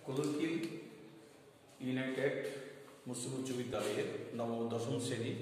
কোদরকিল United মুসলিম উচ্চ বিদ্যালয়ের নবম দশম শ্রেণী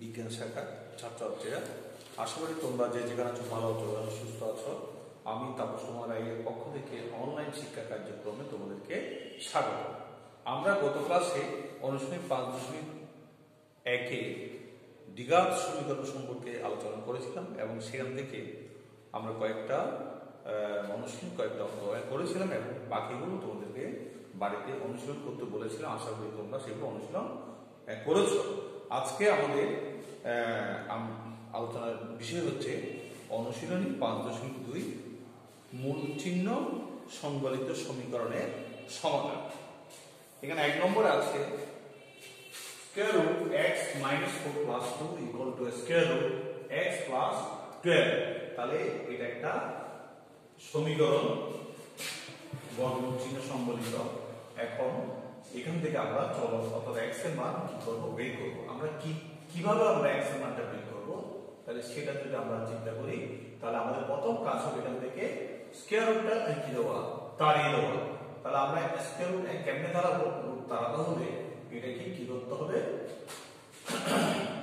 বিজ্ঞান শাখার ছাত্রছাত্রীরা, আশা করি তোমরা যে যেখানে আছো ভালো আছো, সুস্থ আছো। আমি তাপস কুমার রায়ের পক্ষ থেকে অনলাইন শিক্ষা কার্যক্রমে তোমাদেরকে স্বাগত। আমরা গত ক্লাসে অনুশীলনী 5.1-এ দ্বিঘাত সমীকরণ সম্পর্কে আলোচনা করেছিলাম এবং সেখান থেকে আমরা কয়েকটা অনুশীলন কয়েকটা অঙ্ক করেছিলাম এবং বাকিগুলো তোমাদেরকে বাড়িতে অনুশীলন করতে বলেছিলাম। আশা করি তোমরা সেগুলো অনুশীলন করেছো। আজকে আমাদের আলোচনার বিষয় হচ্ছে অনুশীলনী 5.2 মূল চিহ্ন সংবলিত সমীকরণের সমাধান। এখানে 1 নম্বরে আছে square root x minus 4 plus 2 equal to square root x plus 12। তাহলে এটা একটা সমীকরণ বর্গমূল চিহ্ন সংবলিত। এখন এখান থেকে আমরা চলক অর্থাৎ x এর মান কি করব, বের করব। আমরা কিভাবে আমরা x এর মানটা বের করব, তাহলে সেটা যদি আমরা চিন্তা করি, তাহলে আমাদের প্রথম কাজ হবে এখান থেকে স্কয়ার রুটটা কি দেওয়া, তাড়িয়ে দেওয়া। তাহলে আমরা স্কয়ার রুট কেমনে দাঁড়াবো, তাড়াতে হলে এটাকে কি করতে হবে,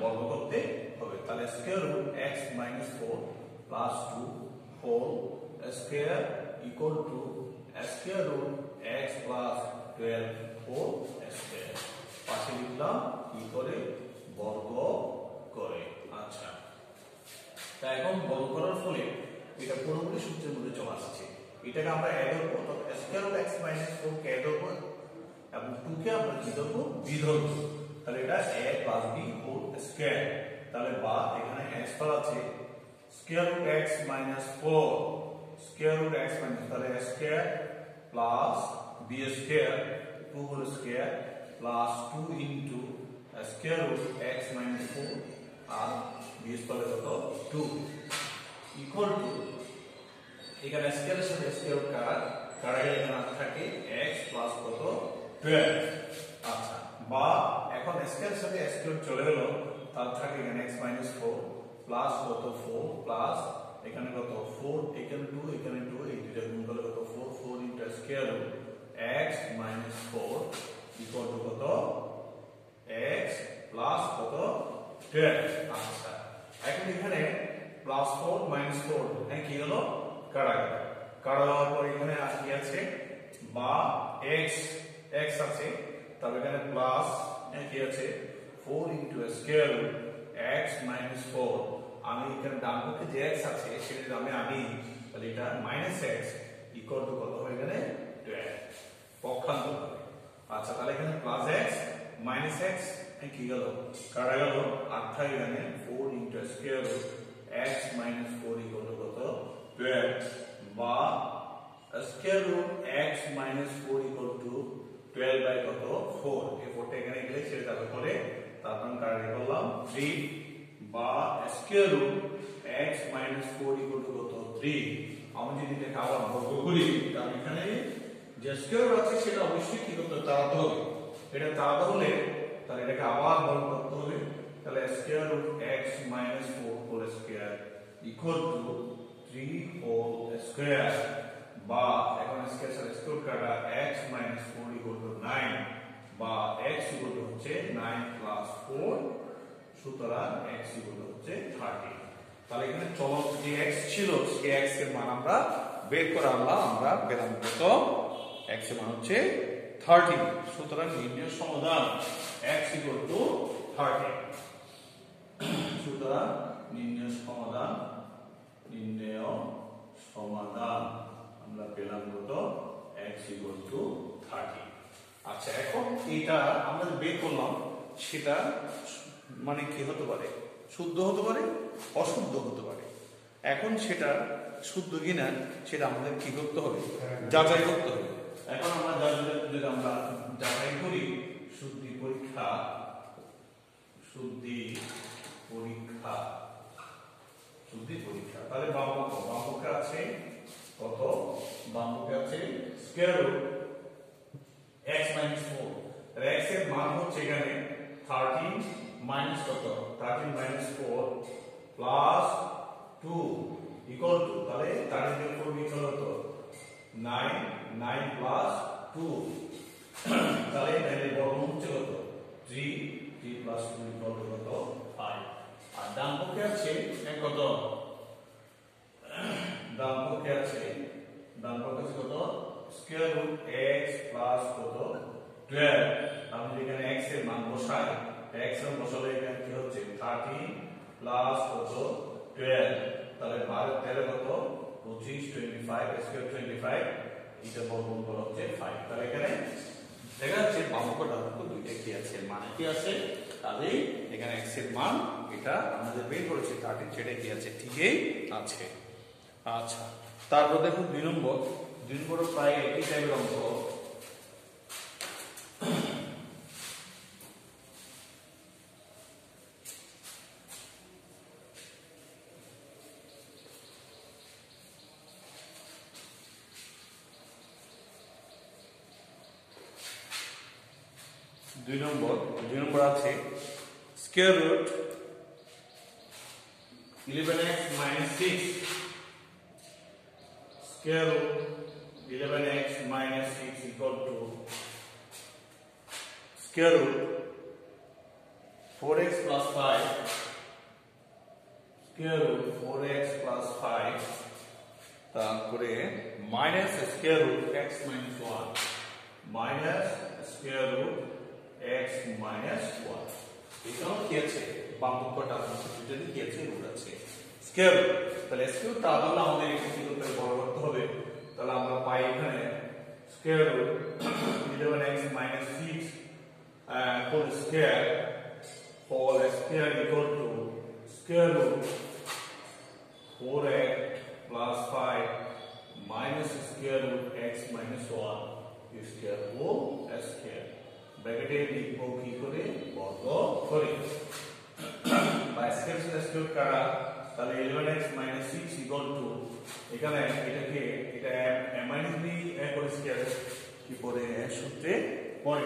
বর্গ করতে হবে। তাহলে square root x minus 4 plus 2 whole square equal to square root x plus 12 whole square। পাশে লিখলাম কি করে, বর্গ করে। আচ্ছা, তাই এখন বর্গ করার ফলে এটা পুরোপুরি সূত্রের মধ্যে চলে আসছে। এটাকে আমরা অ্যাড করব, অর্থাৎ স্কয়ার রুট x minus 4 কে অ্যাড করব এবং 2 কে আমরা কি ধরব, b ধরব। তাহলে এটা a plus b whole square। তাহলে বা এখানে x পার আছে square root x minus 4 square root x minus, তাহলে a square plus b square 2 whole square plus 2 into square root x minus 4 আর b স্কয়ার কত 2 ইকুয়াল টু, এখানে স্কয়ারের সাথে স্কয়ার রুট কাটা গেলে এখানে থাকে x প্লাস কত 12। আচ্ছা, বা এখন স্কয়ারের সাথে স্কয়ার রুট চলে গেল, তার থাকে এখানে x minus 4 প্লাস কত 4 প্লাস এখানে কত 4, এখানে 2 এখানে 2, এই দুইটা গুণ করলে কত 4 4 into square root x minus 4 equal to কত x প্লাস কত 12। আচ্ছা, এখন এখানে প্লাস 4 মাইনাস 4 কি হলো, কাটা গেল। কাটা যাওয়ার পর এখানে কি আছে, বা x আছে, তবে এখানে প্লাস কি আছে 4 into square root x minus 4। আমি এখানে ডান পক্ষে যে x আছে সেটা যদি আমি আনি, তাহলে এটা মাইনাস x ইকুয়াল টু কত হয়ে গেলে 12 পক্ষান্তর হবে। আচ্ছা, তাহলে এখানে প্লাস x মাইনাস x কি গেল, কাটা গেল। আর থাকে এখানে 4 into square root x minus 4 equal to কত 12, বা square root x minus 4 equal to 12 by কত 4। এই 4টা এখানে গেলে সেটা যাবে করে, তারপর কাটা করলাম 3, বা square root x minus 4 equal to কত 3। আমি যদি এটাকে আবার বর্গ করি, তাহলে এখানে যে স্কয়ার রুট আছে সেটা অবশ্যই কি করতে তাড়াতে হবে। এটা তাড়াতে হলে তাহলে এটাকে আবার বর্গ করতে হবে। তাহলে square root x minus 4 whole square equal to 3 whole square, বা এখন স্কয়ার সাথে স্কয়ার কাটা x minus 4 ইকুয়াল টু 9, বা x ইকুয়াল টু হচ্ছে 9 প্লাস 4, সুতরাং x ইকুয়াল টু হচ্ছে 30। তাহলে এখানে চলক যে x ছিল সেই x এর মান আমরা বের করে আনলাম। আমরা পেলাম কত, x এর মান হচ্ছে 30। সুতরাং নির্ণয় সমাধান x ইকুয়াল টু 30। সুতরাং নির্ণয় সমাধান আমরা পেলাম কত, x ইকুয়াল টু 30। আচ্ছা, এখন এটা আমরা বের করলাম, সেটা মানে কি হতে পারে, শুদ্ধ হতে পারে, অশুদ্ধ হতে পারে। এখন সেটা শুদ্ধ কিনা সেটা আমাদের কি করতে হবে, যাচাই করতে হবে। এখন আমরা যদি আমরা যাচাই করি, শুদ্ধি পরীক্ষা তাহলে বাম পক্ষে আছে কত, বাম পক্ষে আছে স্কয়ার রুট x minus 4। তাহলে x এর মান হচ্ছে এখানে 13 মাইনাস কত 13 মাইনাস 4 প্লাস 2 ইকুয়াল টু, তাহলে 13 এর 4 ইকুয়াল কত 9 9 প্লাস 2 তাহলে এর বর্গমূল হচ্ছে কত 3 3 প্লাস 2 ইকুয়াল টু কত 5 আর ডান পক্ষে আছে কত ডান পক্ষে আছে কত স্কয়ার রুট x প্লাস কত 12 আমি এখানে x এর মান বসাই x এর বসালে এখানে কি হচ্ছে 30 প্লাস কত 12 তাহলে 12 13 কত 25 25 স্কয়ার 25 এটা বর্গমূল হচ্ছে 5 তাহলে এখানে দেখা যাচ্ছে বামপক্ষ ডানপক্ষ দুইটা কি আছে মানে কি আছে তাহলে এখানে x এর মান এটা আমাদের বের করেছে 30 সেটা কি আছে ঠিকই আছে আচ্ছা তারপর দেখো 2 নম্বর প্রায় একই টাইপের অঙ্ক দুই নম্বর আছে square root 11x minus 6 square root 11x minus 6 equal to square root 4x plus 5 square root 4x plus 5 তারপরে minus square root x minus 1 minus square root x minus 1 এটাও কি আছে বামপক্ষটা যদি কি আছে রুট আছে স্কয়ার রুট তাহলে square তাহলে আমাদের এখানে কি করতে বড় করতে হবে তাহলে আমরা পাই এখানে square root 11x minus 6 whole square equal to square root 4x plus 5 minus square root x minus 1 square whole square ব্র্যাকেটে লিখব কি করে বর্গ করে বা স্কয়ার কাটা তাহলে 11x minus 6 equal to এখানে এটাকে এটা a minus b করে স্কয়ার কি পড়ে সূত্রে পড়ে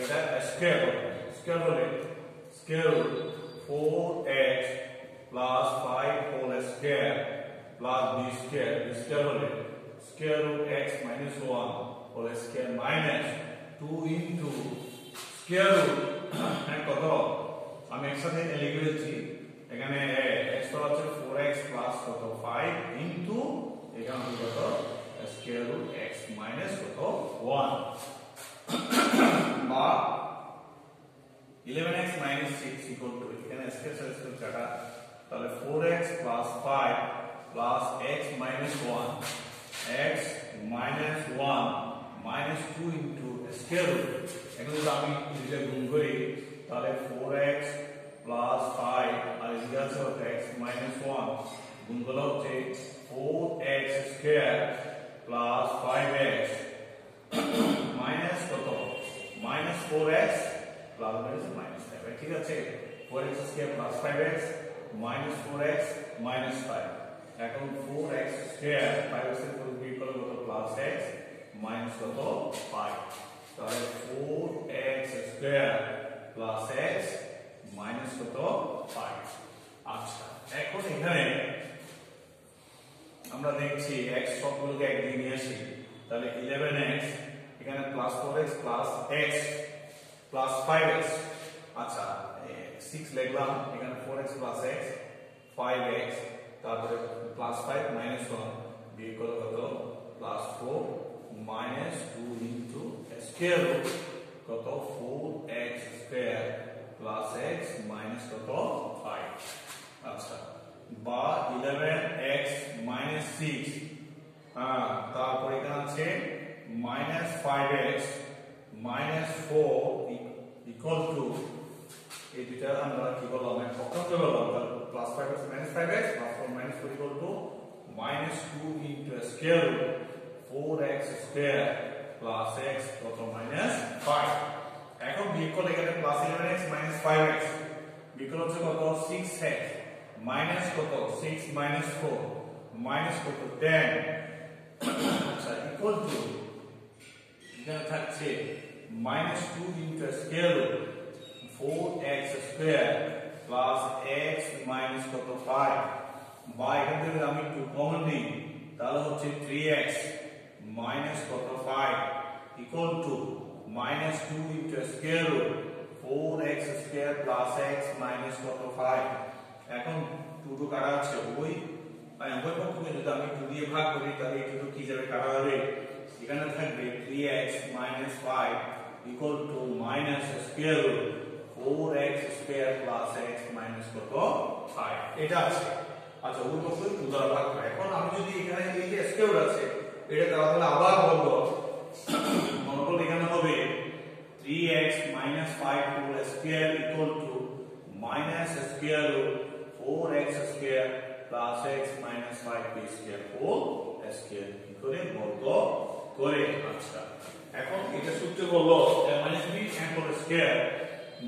এটা স্কয়ার হলে square root 4x plus 5 whole square plus b square হলে square root x minus 1 whole square minus 2 into square root কত আমি একসাথে লিখে দিচ্ছি এখানে x হচ্ছে 4x plus কত 5 into এখানে কত square root x minus কত 1 বা 11x minus 6 equal to এখানে স্কয়ার কাটা তাহলে 4x plus 5 plus x minus 1 x minus 1 minus 2 into square root এখন যদি আমি এটা গুণ করি তাহলে 4x plus 5 আর এদিকে আছে x minus 1 গুণ করলে হচ্ছে 4x square plus 5x minus কত minus 4x plus minus 5 ঠিক আছে 4x square plus 5x minus 4x minus 5 এখন 4x square 5x এর উপর বিয়োগ করলে কত plus x minus কত 5 তাহলে 4x square plus x minus কত 5 আচ্ছা এখন এখানে আমরা দেখছি x সবগুলোকে একদিকে নিয়ে আসি তাহলে 11x এখানে plus 4x plus x plus 5x আচ্ছা 6 লিখলাম এখানে 4x plus x 5x তারপরে plus 5 minus 1 বিয়োগ করলে কত plus 4 minus 2 into square root কত 4x square plus x minus কত 5 আচ্ছা বা 11x minus 6 তারপর এখানে আছে minus 5x minus 4 equal to এই দুইটা আমরা কি বললাম পক্ষান্তর করলাম plus 5x minus 5x plus 4 minus 4 equal to minus 2 into square root 4x square plus x কত minus 5 এখন বিয়োগ করলে এখানে plus 11x minus 5x বিয়োগ করলে হচ্ছে কত 6x minus কত 6 minus 4 minus কত 10 আচ্ছা equal to এখানে থাকছে minus 2 into square root 4x square plus x minus কত 5 বা এখান থেকে আমি একটু কমন নিই তাহলে হচ্ছে 3x minus কত 5 equal to minus 2 into square root 4x square plus x minus কত 5 এখন 2 কাটা আছে ওই পক্ষকে যদি আমি 2 দিয়ে ভাগ করি তাহলে এই 2 কি যাবে কাটা যাবে এখানে থাকবে 3x minus 5 equal to minus square root 4x square plus x minus কত 5 এটা আছে আচ্ছা ওই পক্ষকে 2 দ্বারা ভাগ করে এখন আমি যদি এখানে এই যে স্কয়ার রুট আছে এটা তাহলে আবার বলবো মনোপল এখানে হবে 3x minus 5 whole square equal to minus square root 4x square plus x minus 5 p square whole square করে বর্গ করে আচ্ছা এখন এটা সূত্রে বলবো minus b whole square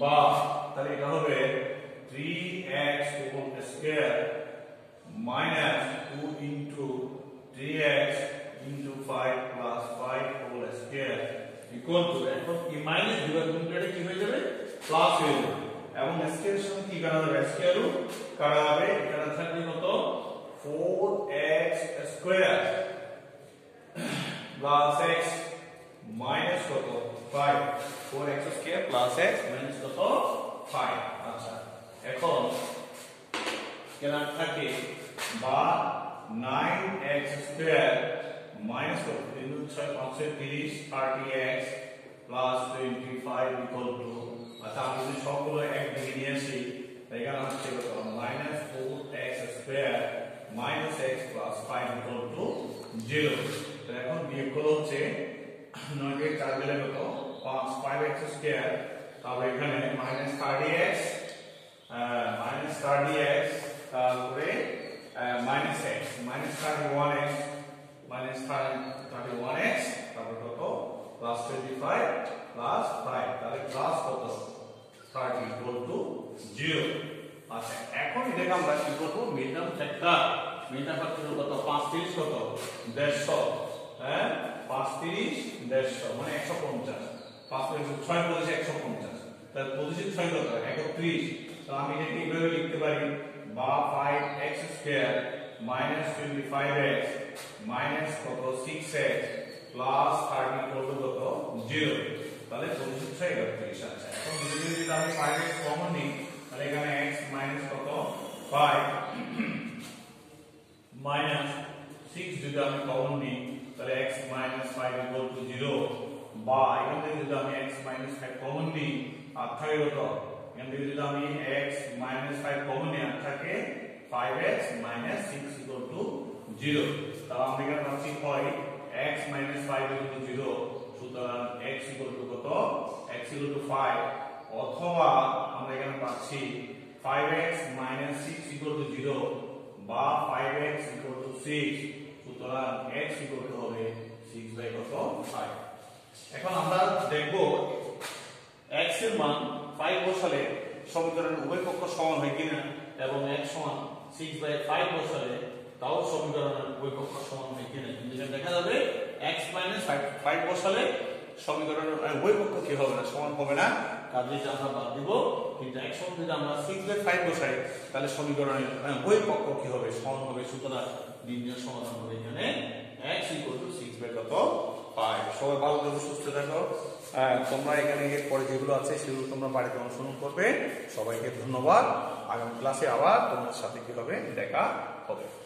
বা তাহলে এটা হবে 3x whole square minus 2 into 3x into 5 plus 5 whole square equal to এখন কি মাইনাস দুবার গুণ করে কি হয়ে যাবে প্লাস হয়ে যাবে এবং স্কয়ার সমান কি করা যাবে স্কয়ার রুট করা যাবে এখানে থাকবে কত 4x square plus x minus কত 5 4x square plus x minus কত 5 আচ্ছা এখন কেন থাকে বা 9x square minus of 30x plus 25 equal to আচ্ছা আমি যদি সবগুলো এক দিকে নিয়ে আসি এখানে হচ্ছে কত minus 4x square minus x plus 5 equal to 0 তো এখন বিয়োগগুলো হচ্ছে 9 এর 4 দিলে কত 5x square তারপর এখানে minus 30x তারপরে minus x minus 31x minus 31x তারপর কত plus 25 plus 5 তাহলে plus কত 30 equal to 0 আচ্ছা এখন এটাকে আমরা কি করব মিডটার্ম ফ্যাক্টর কত 5 30 কত 150 হ্যাঁ 5 30 150 মানে 150 5 30 6 বলেছে 150 তাহলে পজিশন 6 কত 31 তো আমি এটাকে এইভাবে লিখতে পারি বা 5x square minus 25x minus কত 6x plus 30 equal to কত 0 তাহলে পজিশন 31 আছে এখন যদি আমি 5x কমন নিই তাহলে এখানে x minus কত 5 minus 6 যদি আমি কমন নিই তাহলে x minus 5 equal to 0 বা এখানে যদি আমি x minus 5 কমন নিই আর থাকে কত এখানে যদি আমি x minus 5 কমন নিই আর থাকে 5x minus 6 equal to 0 তাহলে আমরা এখানে পাচ্ছি হয় x minus 5 equal to 0 সুতরাং x equal to কত x equal to 5 অথবা আমরা এখানে পাচ্ছি 5x minus 6 equal to 0 বা 5x equal to 6 সুতরাং x equal to হবে 6 by কত 5 এখন আমরা দেখব x এর মান 5 বসালে সমীকরণের উভয় পক্ষ সমান হয় কিনা এবং x সমান 6 by 5 বসালে তাও সমীকরণের উভয় পক্ষ সমান হয় কিনা কিন্তু দেখা যাবে x minus 5 বসালে সমীকরণের উভয় পক্ষ কি হবে না সমান হবে না কাজেই আমরা বাদ দিব কিন্তু x সমান যদি আমরা 6 by 5 বসাই তাহলে সমীকরণের উভয় পক্ষ কি হবে সমান হবে সুতরাং নির্ণয় সমাধান হবে এখানে x 6 by কত 5 সবাই ভালো থাকো সুস্থ থাকো তোমরা এখানে এর পরে যেগুলো আছে সেগুলো তোমরা বাড়িতে অনুসরণ করবে সবাইকে ধন্যবাদ আগামী ক্লাসে আবার তোমাদের সাথে কি হবে দেখা হবে